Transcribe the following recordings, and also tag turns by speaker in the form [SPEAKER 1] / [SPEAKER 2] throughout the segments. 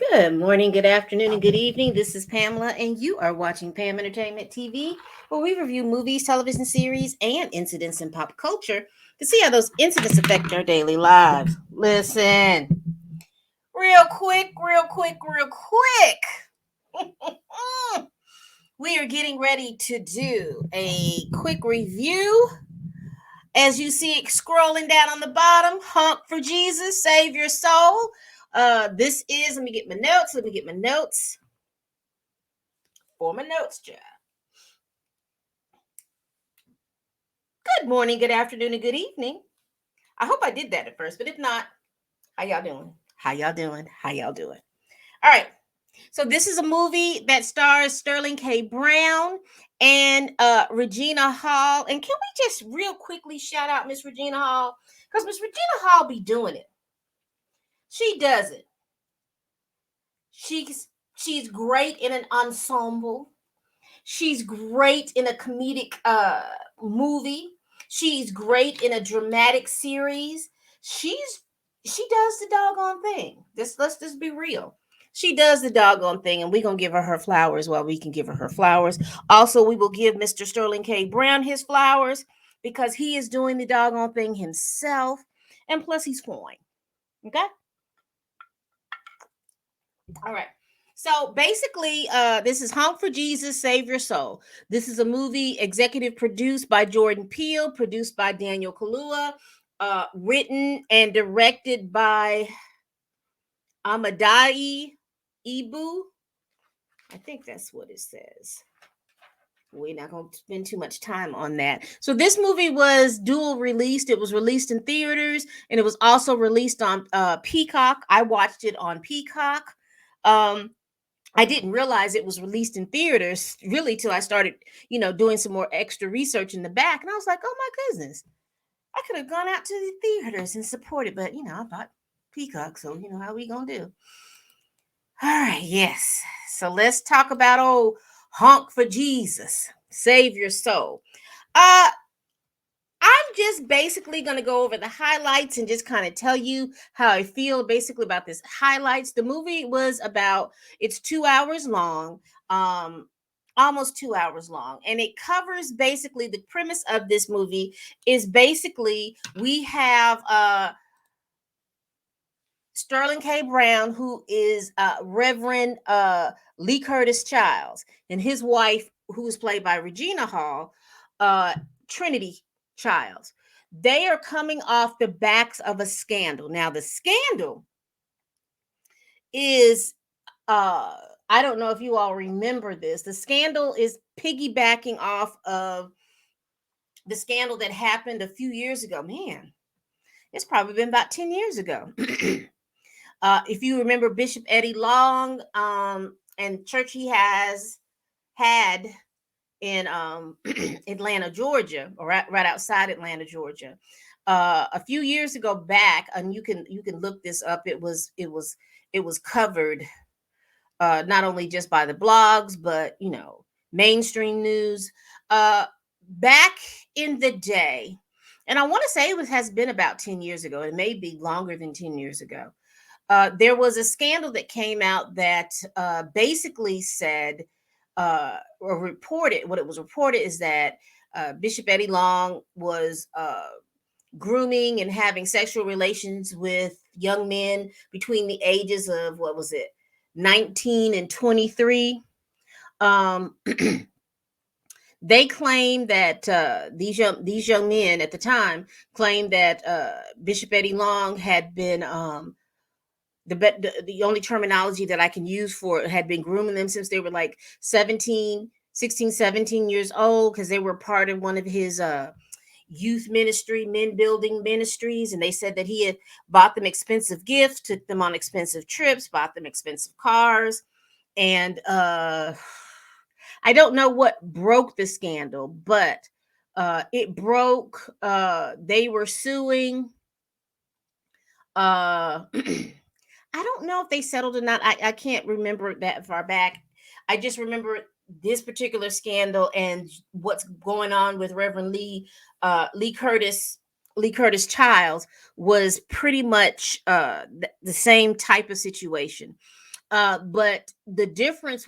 [SPEAKER 1] Good morning, good afternoon, and good evening. This is Pamela, and you are watching Pam Entertainment TV, where we review movies, television series, and incidents in pop culture to see how those incidents affect our daily lives. Listen, real quick. We are getting ready to do a quick review. As you see it scrolling down on the bottom, honk for Jesus, save your soul. This is, let me get my notes. For my notes, Jeff. Good morning, good afternoon, and good evening. I hope I did that at first, but if not, how y'all doing? How y'all doing? All right. So this is a movie that stars Sterling K. Brown and Regina Hall. And can we just real quickly shout out Miss Regina Hall? Because Miss Regina Hall be doing it. She does it. She's great in an ensemble. She's great in a comedic movie. She's great in a dramatic series. She does the doggone thing. Let's just be real. She does the doggone thing, and we're gonna give her flowers while we can give her flowers. Also, we will give Mr. Sterling K. Brown his flowers because he is doing the doggone thing himself, and plus he's fine. Okay. All right. So basically, this is Honk for Jesus, Save Your Soul. This is a movie executive produced by Jordan Peele, produced by Daniel Kaluuya, written and directed by Amadai Ibu. I think that's what it says. We're not going to spend too much time on that. So this movie was dual released. It was released in theaters, and it was also released on Peacock. I watched it on Peacock. Um, I didn't realize it was released in theaters really till I started, doing some more extra research in the back. And I was like, oh my goodness, I could have gone out to the theaters and supported, but I bought Peacock, so how we gonna do? All right, yes. So let's talk about old honk for Jesus, save your soul. Uh I'm just basically going to go over the highlights and just kind of tell you how I feel basically about this highlights. The movie was about it's 2 hours long. Almost 2 hours long, and it covers basically the premise of this movie is basically we have Sterling K. Brown, who is Reverend Lee Curtis Childs, and his wife, who is played by Regina Hall, Trinity Childs. They are coming off the backs of a scandal. Now, the scandal is, I don't know if you all remember this. The scandal is piggybacking off of the scandal that happened a few years ago. Man, it's probably been about 10 years ago. If you remember Bishop Eddie Long and church he has had in Atlanta, Georgia, or right outside Atlanta, Georgia, a few years ago back, and you can look this up. It was covered not only just by the blogs, but mainstream news. Back in the day, and I want to say has been about 10 years ago. It may be longer than 10 years ago. There was a scandal that came out that basically said, or reported, what it was reported is that Bishop Eddie Long was grooming and having sexual relations with young men between the ages of, what was it, 19 and 23. Um, they claimed that these young men at the time claimed that Bishop Eddie Long had been the only terminology that I can use for it had been grooming them since they were like 17 years old, because they were part of one of his youth ministry, men building ministries. And they said that he had bought them expensive gifts, took them on expensive trips, bought them expensive cars. And I don't know what broke the scandal, but it broke. They were suing. I don't know if they settled or not. I can't remember that far back. I just remember this particular scandal and what's going on with Reverend Lee Curtis Childs was pretty much the same type of situation. But the difference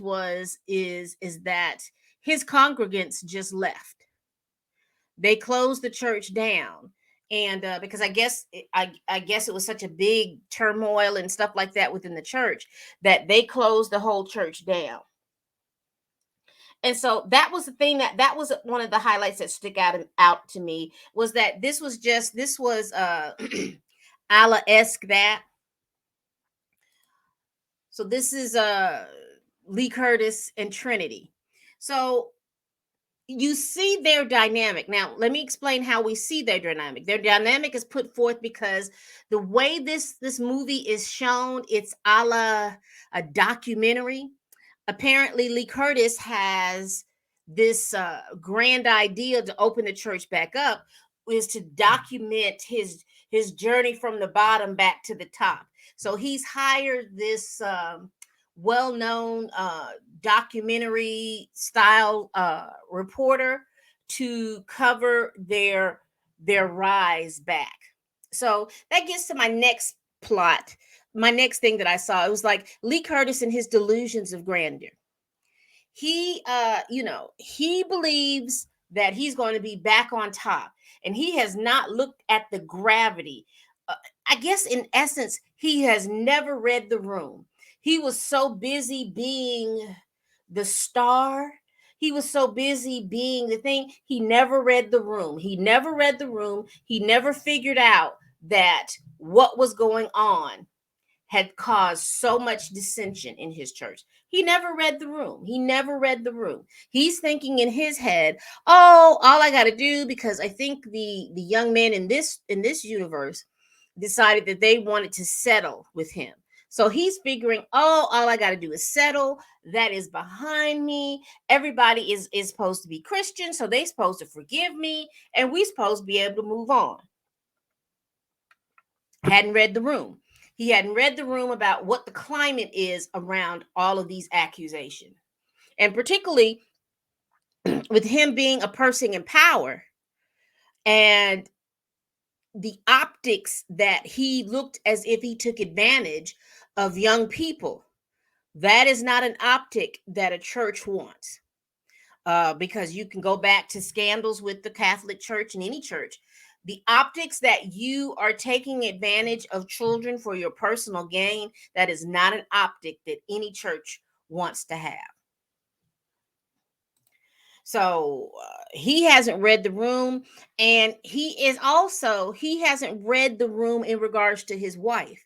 [SPEAKER 1] is that his congregants just left. They closed the church down, and because I guess it was such a big turmoil and stuff like that within the church that they closed the whole church down. And so that was the thing that was one of the highlights that stick out to me, was that this was a la esque that. So this is Lee Curtis and Trinity. So you see their dynamic. Now, let me explain how we see their dynamic. Their dynamic is put forth because the way this movie is shown, it's a la a documentary. Apparently, Lee Curtis has this grand idea to open the church back up, is to document his journey from the bottom back to the top. So he's hired this well-known documentary style reporter to cover their rise back. So that gets to my next plot. My next thing that I saw, it was like Lee Curtis and his delusions of grandeur. He believes that he's going to be back on top, and he has not looked at the gravity. I guess in essence, he has never read the room. He was so busy being the star. He was so busy being the thing. He never read the room. He never read the room. He never figured out that what was going on had caused so much dissension in his church. He never read the room. He never read the room. He's thinking in his head, "Oh, all I got to do," because I think the young men in this universe decided that they wanted to settle with him. So he's figuring, "Oh, all I got to do is settle. That is behind me. Everybody is supposed to be Christian, so they supposed to forgive me, and we supposed to be able to move on." Hadn't read the room. He hadn't read the room about what the climate is around all of these accusations. And particularly with him being a person in power, and the optics that he looked as if he took advantage of young people. That is not an optic that a church wants. Because you can go back to scandals with the Catholic Church and any church. The optics that you are taking advantage of children for your personal gain, that is not an optic that any church wants to have. So he hasn't read the room, and he hasn't read the room in regards to his wife.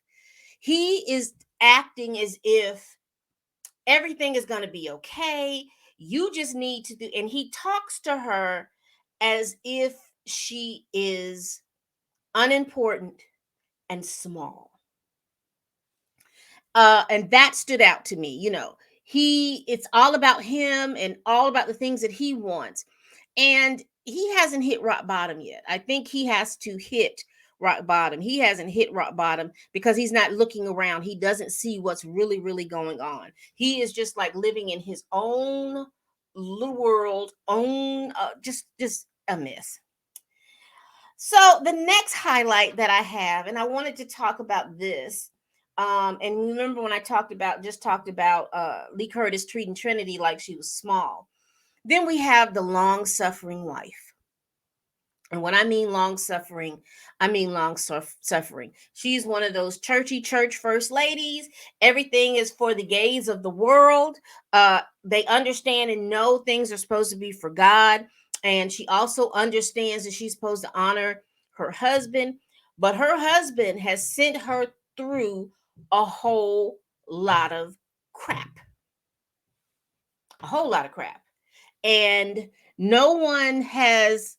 [SPEAKER 1] He is acting as if everything is going to be okay. You just need to do, and he talks to her as if she is unimportant and small. And that stood out to me. It's all about him and all about the things that he wants. And he hasn't hit rock bottom yet. I think he has to hit rock bottom. He hasn't hit rock bottom because he's not looking around. He doesn't see what's really, really going on. He is just like living in his own little world, own just a mess. So the next highlight that I have, and I wanted to talk about this. And remember when I talked about Lee Curtis treating Trinity like she was small. Then we have the long suffering wife. And when I mean long suffering, I mean suffering. She's one of those churchy church first ladies. Everything is for the gaze of the world. They understand and know things are supposed to be for God. And she also understands that she's supposed to honor her husband. But her husband has sent her through a whole lot of crap. A whole lot of crap. And no one has,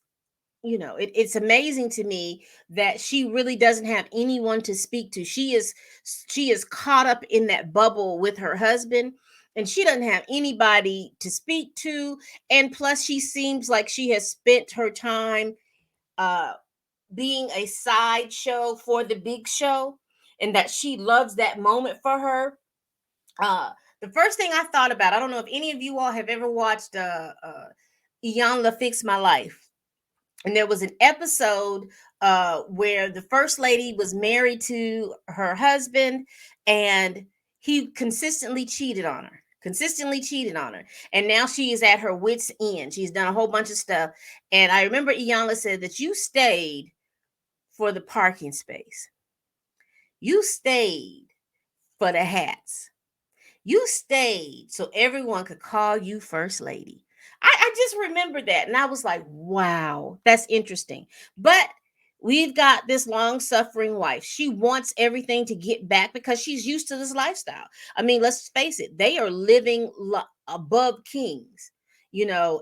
[SPEAKER 1] it's amazing to me that she really doesn't have anyone to speak to. She is caught up in that bubble with her husband, and she doesn't have anybody to speak to. And plus, she seems like she has spent her time uh being a sideshow for the big show, and that she loves that moment for her. uh the first thing I thought about, I don't know if any of you all have ever watched Ian Fix My Life. And there was an episode where the first lady was married to her husband, and He consistently cheated on her, consistently cheated on her. And now she is at her wits' end. She's done a whole bunch of stuff. And I remember Iyanla said that you stayed for the parking space. You stayed for the hats. You stayed so everyone could call you first lady. I just remember that. And I was like, wow, that's interesting. But we've got this long suffering wife. She wants everything to get back because she's used to this lifestyle. I mean, let's face it, they are living above kings,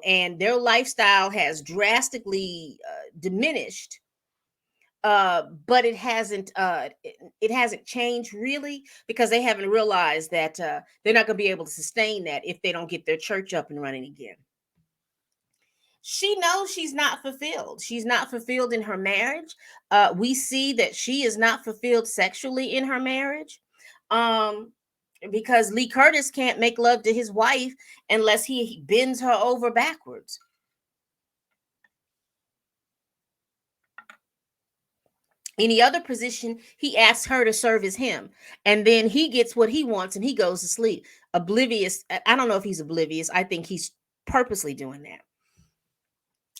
[SPEAKER 1] and their lifestyle has drastically diminished, but it hasn't changed really, because they haven't realized that they're not going to be able to sustain that if they don't get their church up and running again. She knows she's not fulfilled. She's not fulfilled in her marriage. We see that she is not fulfilled sexually in her marriage, um because Lee Curtis can't make love to his wife unless he bends her over backwards. Any other position, he asks her to serve as him, and then he gets what he wants and he goes to sleep, oblivious. I don't know if he's oblivious. I think he's purposely doing that.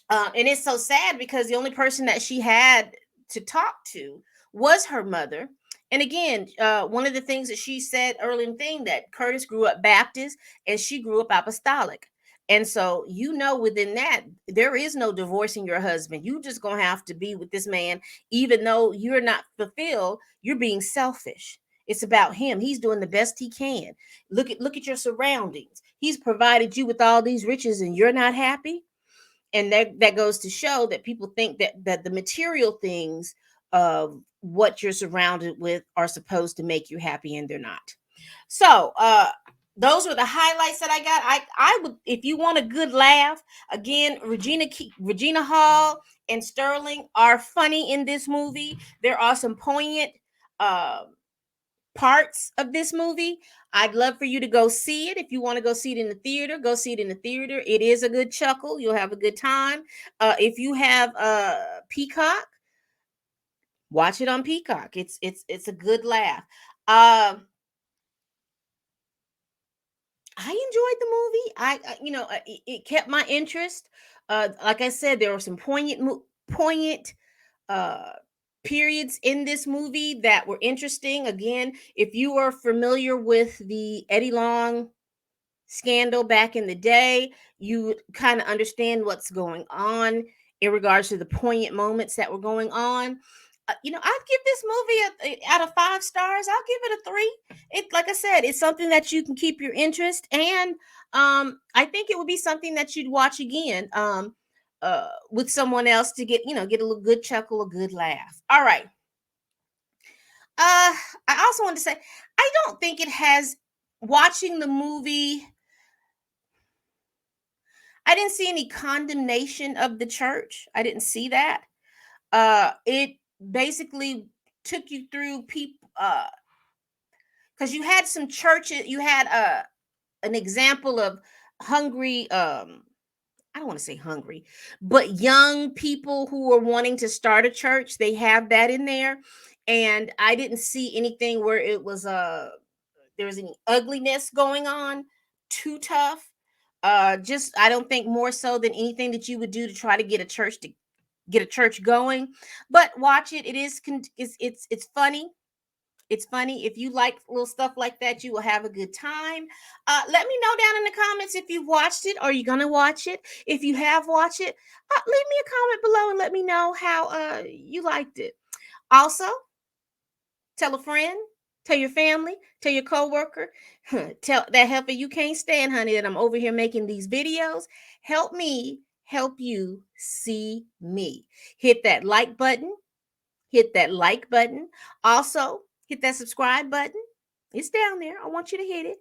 [SPEAKER 1] And it's so sad because the only person that she had to talk to was her mother. And again, one of the things that she said early in the thing, that Curtis grew up Baptist and she grew up apostolic. And so, within that, there is no divorcing your husband. You just gonna have to be with this man, even though you're not fulfilled. You're being selfish. It's about him. He's doing the best he can. Look at your surroundings. He's provided you with all these riches, and you're not happy. And that goes to show that people think that the material things of what you're surrounded with are supposed to make you happy, and they're not. So those were the highlights that I got. I would, if you want a good laugh, again, Regina Hall and Sterling are funny in this movie. There are some poignant uh parts of this movie. I'd love for you to go see it. If you want to go see it in the theater, go see it in the theater. It is a good chuckle. You'll have a good time. If you have Peacock, watch it on Peacock. It's a good laugh. I enjoyed the movie. It kept my interest. Like I said, there were some poignant uh periods in this movie that were interesting. Again, if you are familiar with the Eddie Long scandal back in the day, you kind of understand what's going on in regards to the poignant moments that were going on. I'd give this movie out of 5 stars. I'll give it a 3. Like I said, it's something that you can keep your interest, and I think it would be something that you'd watch again, with someone else, to get a little good chuckle, a good laugh. All right. I also want to say, I don't think it has, watching the movie, I didn't see any condemnation of the church. I didn't see that. It basically took you through people, because you had some churches, you had an example of hungry, I don't want to say hungry, but young people who are wanting to start a church. They have that in there. And I didn't see anything where it was there was any ugliness going on, too tough. Just, I don't think more so than anything that you would do to try to get a church going. But watch it. It is it's funny. It's funny. If you like little stuff like that, you will have a good time. Let me know down in the comments if you've watched it, or you're gonna watch it. If you have watched it, leave me a comment below and let me know how you liked it. Also, tell a friend, tell your family, tell your coworker, tell that helper you can't stand, honey, that I'm over here making these videos. Help me help you see me. Hit that like button. Hit that like button. Also, hit that subscribe button. It's down there. I want you to hit it.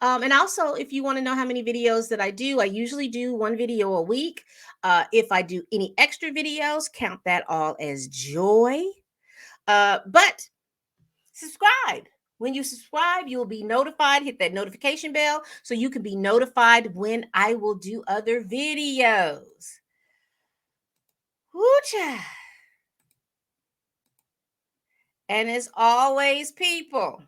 [SPEAKER 1] And also, if you want to know how many videos that I do, I usually do one video a week. If I do any extra videos, count that all as joy. But subscribe. When you subscribe, you'll be notified. Hit that notification bell so you can be notified when I will do other videos. Woo-cha. And as always, people,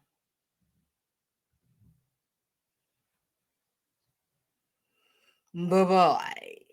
[SPEAKER 1] Bye bye.